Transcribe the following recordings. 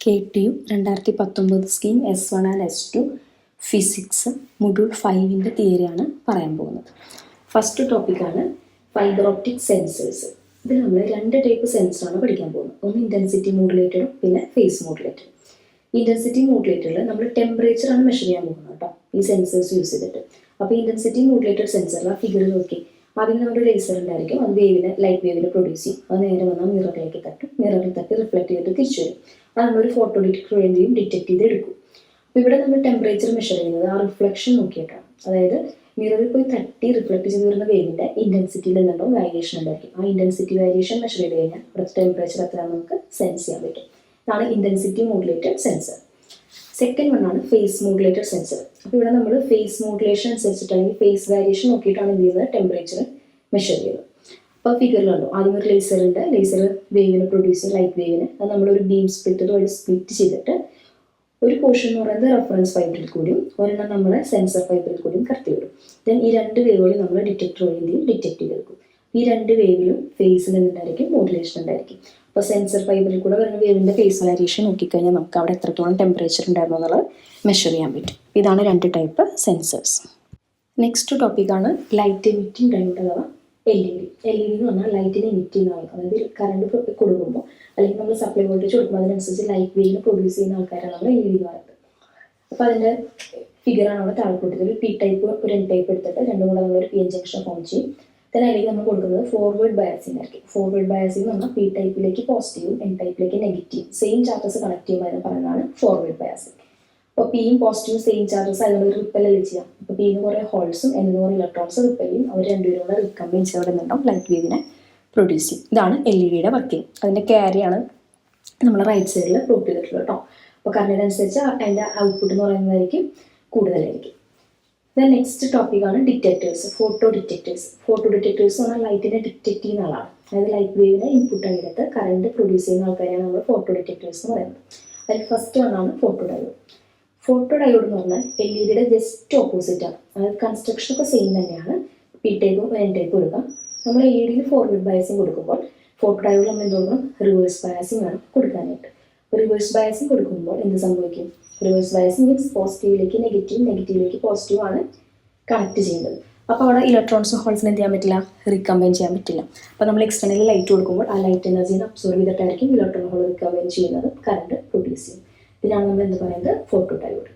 KTU 2019 scheme S1 and S2 physics module 5ൻ്റെ തിയറിയാണ് പറയാൻ പോകുന്നത്. ഫസ്റ്റ് ടോപ്പിക്കാണ് ഫൈബർ ഓപ്റ്റിക് സെൻസേഴ്സ്. ഇതിൽ നമ്മൾ രണ്ട് ടൈപ്പ് സെൻസറാണ് പഠിക്കാൻ പോകുന്നത്. ഒന്ന് ഇൻറ്റൻസിറ്റി മോഡുലേറ്ററും പിന്നെ ഫേസ് മോഡുലേറ്ററും. ഇൻറ്റൻസിറ്റി മോഡുലേറ്ററിൽ നമ്മൾ ടെമ്പറേച്ചറാണ് മെഷർ ചെയ്യാൻ പോകുന്നത് കേട്ടോ, ഈ സെൻസേഴ്സ് യൂസ് ചെയ്തിട്ട്. അപ്പോൾ ഇൻറ്റൻസിറ്റി മോഡുലേറ്റർ സെൻസറിൽ ആ ഫിഗർ നോക്കി ആദ്യം നമ്മുടെ ലേസർ ഉണ്ടായിരിക്കും, അത് ലൈറ്റ് വേവിനെ പ്രൊഡ്യൂസ് ചെയ്യും. അത് നേരെ വന്നാൽ മിററിലേക്ക് തട്ടും, മിററിൽ തട്ടി റിഫ്ലക്ട് ചെയ്തിട്ട് തിരിച്ചു വരും. അത് നമ്മളൊരു ഫോട്ടോ ഡിറ്റക്ടർ വേണ്ടിയും ഡിറ്റക്ട് ചെയ്ത് എടുക്കും. അപ്പോൾ ഇവിടെ നമ്മൾ ടെമ്പറേച്ചർ മെഷർ ചെയ്യുന്നത് ആ റിഫ്ലക്ഷൻ നോക്കിയിട്ടാണ്. അതായത് മിററിൽ പോയി തട്ടി റിഫ്ലക്ട് ചെയ്ത് വരുന്ന വേവിൻ്റെ ഇൻറ്റൻസിറ്റിയിൽ നിന്നുണ്ടോ വേരിയേഷൻ ഉണ്ടായിരിക്കും. ആ ഇൻറ്റൻസിറ്റി വേരിയേഷൻ മെഷർ ചെയ്ത് കഴിഞ്ഞാൽ അവിടുത്തെ ടെമ്പറേച്ചർ എത്രയാണെന്ന് നമുക്ക് സെൻസ് ചെയ്യാൻ പറ്റും. ഇതാണ് intensity modulated sensor. Second one ആണ് ഫേസ് മോഡുലേറ്റഡ് സെൻസർ. അപ്പോൾ ഇവിടെ നമ്മൾ ഫേസ് മോഡുലേഷൻ അനുസരിച്ചിട്ടാണെങ്കിൽ ഫേസ് വേരിയേഷൻ നോക്കിയിട്ടാണ് എന്ത് ചെയ്യുന്നത്, ടെമ്പറേച്ചർ മെഷർ ചെയ്യുന്നത്. അപ്പോൾ ഫിഗറിലുണ്ടോ ആദ്യം ഒരു ലേസർ വേവിനെ പ്രൊഡ്യൂസ് ചെയ്യും, ലൈറ്റ് വേവിന്. അത് നമ്മളൊരു ബീം സ്പ്ലിറ്റർ വഴി സ്പ്ലിറ്റ് ചെയ്തിട്ട് ഒരു പോർഷൻ എന്ന് പറയുന്നത് റെഫറൻസ് ഫൈബറിൽ കൂടിയും ഒരെണ്ണം നമ്മുടെ സെൻസർ ഫൈബറിൽ കൂടിയും കടത്തി വിടും. ദെൻ ഈ രണ്ട് വേവുകളും നമ്മൾ ഡിറ്റക്ടർ വഴി ഡിറ്റക്ട് ചെയ്തെടുക്കും. ഈ രണ്ട് വേവിലും ഫേസിൽ നിന്നുണ്ടായിരിക്കും മോഡുലേഷൻ ഉണ്ടായിരിക്കും. അപ്പോൾ സെൻസർ ഫൈബറിൽ കൂടെ വരുന്ന വേവിൻ്റെ ഫേസ് വേരിയേഷൻ നോക്കിക്കഴിഞ്ഞാൽ നമുക്ക് അവിടെ എത്രത്തോളം ടെമ്പറേച്ചർ ഉണ്ടായിരുന്നു എന്നുള്ളത് മെഷർ ചെയ്യാൻ പറ്റും. ഇതാണ് രണ്ട് ടൈപ്പ് സെൻസേഴ്സ്. നെക്സ്റ്റ് ടോപ്പിക്കാണ് ലൈറ്റ് എമിറ്റിംഗ് ഡയോഡ് അഥവാ LED എന്ന് പറഞ്ഞാൽ ലൈറ്റിനെ എമിറ്റ് ചെയ്യുന്ന ആൾക്കാർ. അതായത് കറണ്ട് കൊടുക്കുമ്പോൾ അല്ലെങ്കിൽ നമ്മൾ സപ്ലൈ വോൾട്ടേജ് കൊടുക്കുമ്പോൾ അതിനനുസരിച്ച് ലൈറ്റ് വേവിനെ പ്രൊഡ്യൂസ് ചെയ്യുന്ന ആൾക്കാരാണ് നമ്മൾ LED എന്ന് പറയുന്നത്. അപ്പോൾ അതിൻ്റെ ഫിഗറാണ് അവിടെ താഴെ കൊടുത്തത്. P ടൈപ്പ് ഒരു N ടൈപ്പ് എടുത്തിട്ട് രണ്ടും കൂടെ നമ്മളൊരു PN ജംഗ്ഷൻ ഫോം ചെയ്യും. then അതിലേക്ക് നമ്മൾ കൊടുക്കുന്നത് ഫോർവേഡ് ബയാസിംഗ് ആയിരിക്കും. ഫോർവേഡ് ബയാസിംഗ് എന്ന് പറഞ്ഞാൽ P ടൈപ്പിലേക്ക് പോസിറ്റീവും N ടൈപ്പിലേക്ക് നെഗറ്റീവ് സെയിം ചാർജസ് കണക്ട് ചെയ്യുമ്പോൾ അതിന് പറയുന്നതാണ് ഫോർവേഡ് ബയാസിംഗ്. അപ്പോൾ പിയും പോസിറ്റീവും സെയിം ചാർജസ് അതിനോട് റിപ്പല്ലല്ലേ ചെയ്യാം. അപ്പോൾ പിന്ന് കുറേ ഹോൾസും എന്നിന് കുറേ ഇലക്ട്രോൺസ് റിപ്പൽ ചെയ്യും. അവർ രണ്ടുപേരും കൂടെ റിക്കമ്പൈൻ ചെയ്ത് നിന്നുണ്ടാവും ലൈറ്റ് വേവിനെ പ്രൊഡ്യൂസ് ചെയ്യും. ഇതാണ് LED വർക്കിംഗ്. അതിൻ്റെ ക്യാരിയാണ് നമ്മൾ റൈറ്റ് സൈഡിൽ പ്ലോട്ട് ചെയ്തിട്ടുള്ളത് കേട്ടോ. അപ്പോൾ കറണ്ടിനനുസരിച്ച് അതിൻ്റെ ഔട്ട്പുട്ട് എന്ന് പറയുന്നതായിരിക്കും കൂടുതലായിരിക്കും. ദെൻ നെക്സ്റ്റ് ടോപ്പിക്കാണ് detectors, photo detectors. Photo detectors എന്ന് പറഞ്ഞാൽ ലൈറ്റിനെ ഡിറ്റക്ട് ചെയ്യുന്ന ആളാണ്. അതായത് ലൈറ്റ് വേവിനെ ഇൻപുട്ട് ആയിട്ട് കറണ്ട് പ്രൊഡ്യൂസ് ചെയ്യുന്ന ആൾക്കാരെയാണ് നമ്മൾ ഫോട്ടോ ഡിറ്റക്ടേഴ്സ് എന്ന് പറയുന്നത്. അതിൽ ഫസ്റ്റ് വണ്ണാണ് ഫോട്ടോ ഡയോഡ്. ഫോട്ടോ ഡയോഡ് എന്ന് പറഞ്ഞാൽ LEDയുടെ ജസ്റ്റ് ഓപ്പോസിറ്റ് ആണ്. അതായത് കൺസ്ട്രക്ഷനൊക്കെ സെയിം തന്നെയാണ്. P ടൈപ്പും N ടൈപ്പും കൊടുക്കാം. നമ്മൾ LEDയിൽ ഫോർവേഡ് ബയാസിംഗ് കൊടുക്കുമ്പോൾ ഫോട്ടോ ഡയോഡിൽ നമ്മൾ എന്ത് കൊടുക്കണം, റിവേഴ്സ് ബയാസിംഗ് വേണം കൊടുക്കാനായിട്ട്. റിവേഴ്സ് ബയാസിംഗ് കൊടുക്കുമ്പോൾ എന്ത് സംഭവിക്കും, റിവേഴ്സ് ബയാസിംഗ് മീൻസ് പോസിറ്റീവിലേക്ക് നെഗറ്റീവ്, നെഗറ്റീവിലേക്ക് പോസിറ്റീവ് ആണ് കണക്ട് ചെയ്യുന്നത്. അപ്പോൾ അവിടെ ഇലക്ട്രോൺസും ഹോൾസിന് എന്ത് ചെയ്യാൻ പറ്റില്ല, റീകമ്പൈൻ ചെയ്യാൻ പറ്റില്ല. അപ്പോൾ നമ്മൾ എക്സ്റ്റേണലി ലൈറ്റ് കൊടുക്കുമ്പോൾ ആ ലൈറ്റ് എനർജീനെ അബ്സോർവ് ചെയ്തിട്ടായിരിക്കും ഇലക്ട്രോൺ ഹോൾ റീകമ്പൈൻ ചെയ്യുന്നത്, കറണ്ട് പ്രൊഡ്യൂസ് ചെയ്യും. ഇതിനാണ് നമ്മൾ എന്ത് പറയുന്നത്, ഫോട്ടോ ഡയോഡ്.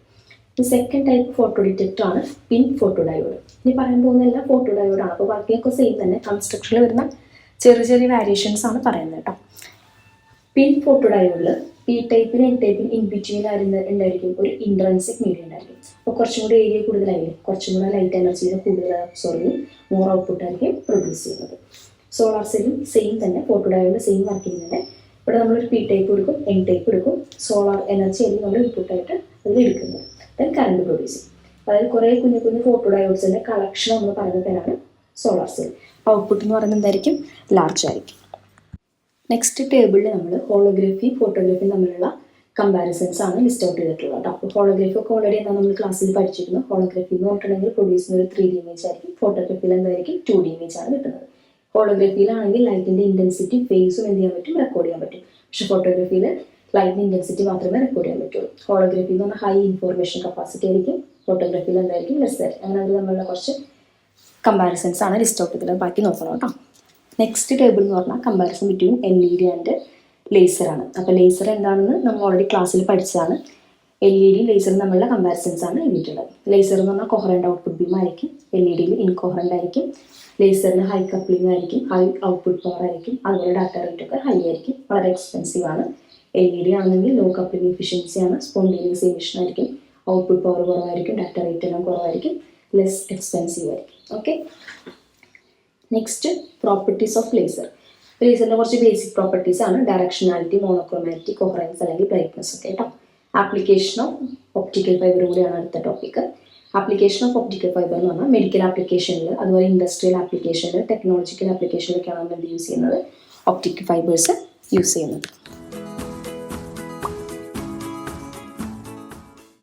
ഈ സെക്കൻഡ് ടൈപ്പ് ഫോട്ടോ ഡിറ്റക്ടർ ആണ് പിൻ ഫോട്ടോ ഡയോഡ്. ഇനി പറയാൻ പോകുന്നതെല്ലാം ഫോട്ടോ ഡയോഡാണ്. അപ്പോൾ വർക്കിംഗ് സെയിം തന്നെ, കൺസ്ട്രക്ഷനിൽ വരുന്ന ചെറിയ ചെറിയ വേരിയേഷൻസ് ആണ് പറയുന്നത് കേട്ടോ. പിൻ ഫോട്ടോ ഡയോഡിൽ P ടൈപ്പിന് N ടൈപ്പിന് ഇൻ ബിറ്റ്വീൻ ഉണ്ടായിരിക്കും ഒരു ഇൻട്രൻസിക് മീഡിയം ഉണ്ടായിരിക്കും. അപ്പോൾ കുറച്ചും കൂടി ഏരിയ കൂടുതലായിരിക്കും, കുറച്ചും കൂടെ ലൈറ്റ് എനർജീനെ കൂടുതൽ അബ്സോർവ് ചെയ്യും, മോർ ഔട്ട്പുട്ട് ആയിരിക്കും പ്രൊഡ്യൂസ് ചെയ്യുന്നത്. സോളാർ സെല്ലും സെയിം തന്നെ, ഫോട്ടോ ഡയോഡിൽ സെയിം വർക്കിംഗ് തന്നെ. ഇവിടെ നമ്മളൊരു P ടൈപ്പ് എടുക്കും, N ടൈപ്പ് എടുക്കും. സോളാർ എനർജി ആയിരിക്കും നമ്മൾ ഇൻപുട്ടായിട്ട് അതിൽ എടുക്കുന്നത്. ദെൻ കറണ്ട് പ്രൊഡ്യൂസ് ചെയ്യും. അതായത് കുറേ കുഞ്ഞു കുഞ്ഞു ഫോട്ടോ ഡയോഡ്സിൻ്റെ കളക്ഷൻ നമ്മൾ പറയുന്ന പേരാണ് സോളാർ സെൽ. ഔട്ട്പുട്ട് എന്ന് പറയുന്നത് എന്തായിരിക്കും, ലാർജ് ആയിരിക്കും. നെക്സ്റ്റ് ടേബിളിൽ നമ്മൾ ഹോളോഗ്രഫി ഫോട്ടോഗ്രഫി തമ്മിലുള്ള കമ്പാരിസൺസ് ആണ് ലിസ്റ്റ് ഔട്ട് ചെയ്തിട്ടുള്ളത് കേട്ടോ. അപ്പോൾ ഹോളോഗ്രഫി ഒക്കെ ഓൾറെഡി എന്താ നമ്മൾ ക്ലാസ്സിൽ പഠിച്ചിരുന്നു. ഹോളോഗ്രഫി എന്ന് പറഞ്ഞിട്ടുണ്ടെങ്കിൽ പ്രൊഡ്യൂസ് ചെയ്യുന്ന ഒരു 3D ഇമേജ് ആയിരിക്കും. ഫോട്ടോഗ്രഫിയിൽ എന്തായിരിക്കും 2D ഇമേജ് ആണ് കിട്ടുന്നത്. ഹോളോഗ്രഫിയിലാണെങ്കിൽ ലൈറ്റിൻ്റെ ഇൻറ്റൻസിറ്റി ഫേസും എന്ത് ചെയ്യാൻ പറ്റും, റെക്കോർഡ് ചെയ്യാൻ പറ്റും. പക്ഷേ ഫോട്ടോഗ്രഫിയിൽ ലൈറ്റിൻ്റെ ഇൻറ്റൻസിറ്റി മാത്രമേ റെക്കോർഡ് ചെയ്യാൻ പറ്റുള്ളൂ. ഹോളോഗ്രഫി എന്ന് പറഞ്ഞാൽ ഹൈ ഇൻഫോർമേഷൻ കപ്പാസിറ്റി ആയിരിക്കും, ഫോട്ടോഗ്രഫിയിൽ എന്തായിരിക്കും ലെസ് ആയിരിക്കും. അങ്ങനെ അതിൽ നമ്മളുടെ കുറച്ച് കമ്പാരിസൺസ് ആണ് ലിസ്റ്റ് ഔട്ട് ചെയ്തത്. ബാക്കി നോക്കണം കേട്ടോ. നെക്സ്റ്റ് ടേബിൾ എന്ന് പറഞ്ഞാൽ കമ്പാരിസൺ ബിറ്റ്വീൻ LED ആൻഡ് ലേസറാണ്. അപ്പോൾ ലേസർ എന്താണെന്ന് നമ്മൾ ഓൾറെഡി ക്ലാസ്സിൽ പഠിച്ചതാണ്. LED ലേസറും തമ്മിലുള്ള കമ്പാരിസൺസ് ആണ് എഴുതിയിട്ടുള്ളത്. ലേസർ എന്ന് പറഞ്ഞാൽ കൊഹറൻ്റ് ഔട്ട്പുട്ട് ബീം ആയിരിക്കും, LEDയിൽ ഇൻകൊഹറൻ്റ് ആയിരിക്കും. ലേസറിന് ഹൈ കപ്ലിംഗ് ആയിരിക്കും, ഹൈ ഔട്ട്പുട്ട് പവർ ആയിരിക്കും, അതുപോലെ ഡാറ്റ റേറ്റ് ഒക്കെ ഹൈ ആയിരിക്കും, വളരെ എക്സ്പെൻസീവ് ആണ്. LED ആണെങ്കിൽ ലോ കപ്ലിംഗ് എഫിഷ്യൻസി ആണ്, സ്പോണ്ടേനിയസ് എമിഷൻ ആയിരിക്കും, ഔട്ട്പുട്ട് പവർ കുറവായിരിക്കും, ഡാറ്റ റേറ്റ് എല്ലാം കുറവായിരിക്കും, ലെസ് എക്സ്പെൻസീവ് ആയിരിക്കും. Okay, next properties of laser. ലേസറിൻ്റെ കുറച്ച് ബേസിക് പ്രോപ്പർട്ടീസ് ആണ് ഡയറക്ഷനാലിറ്റി, മോണോക്രോമാറ്റിക്, കൊഹറൻസ് അല്ലെങ്കിൽ ബ്രൈറ്റ്നസ് ഒക്കെ കേട്ടോ. ആപ്ലിക്കേഷൻ ഓഫ് ഒപ്റ്റിക്കൽ ഫൈബർ കൂടിയാണ് അടുത്ത topic. Application of optical fibre എന്ന് പറഞ്ഞാൽ മെഡിക്കൽ ആപ്ലിക്കേഷനിൽ, അതുപോലെ ഇൻഡസ്ട്രിയൽ ആപ്ലിക്കേഷനിൽ, ടെക്നോളജിക്കൽ ആപ്ലിക്കേഷനിലൊക്കെയാണ് നമ്മൾ യൂസ് ചെയ്യുന്നത് ഒപ്റ്റിക്കൽ ഫൈബേഴ്സ് യൂസ് ചെയ്യുന്നത്.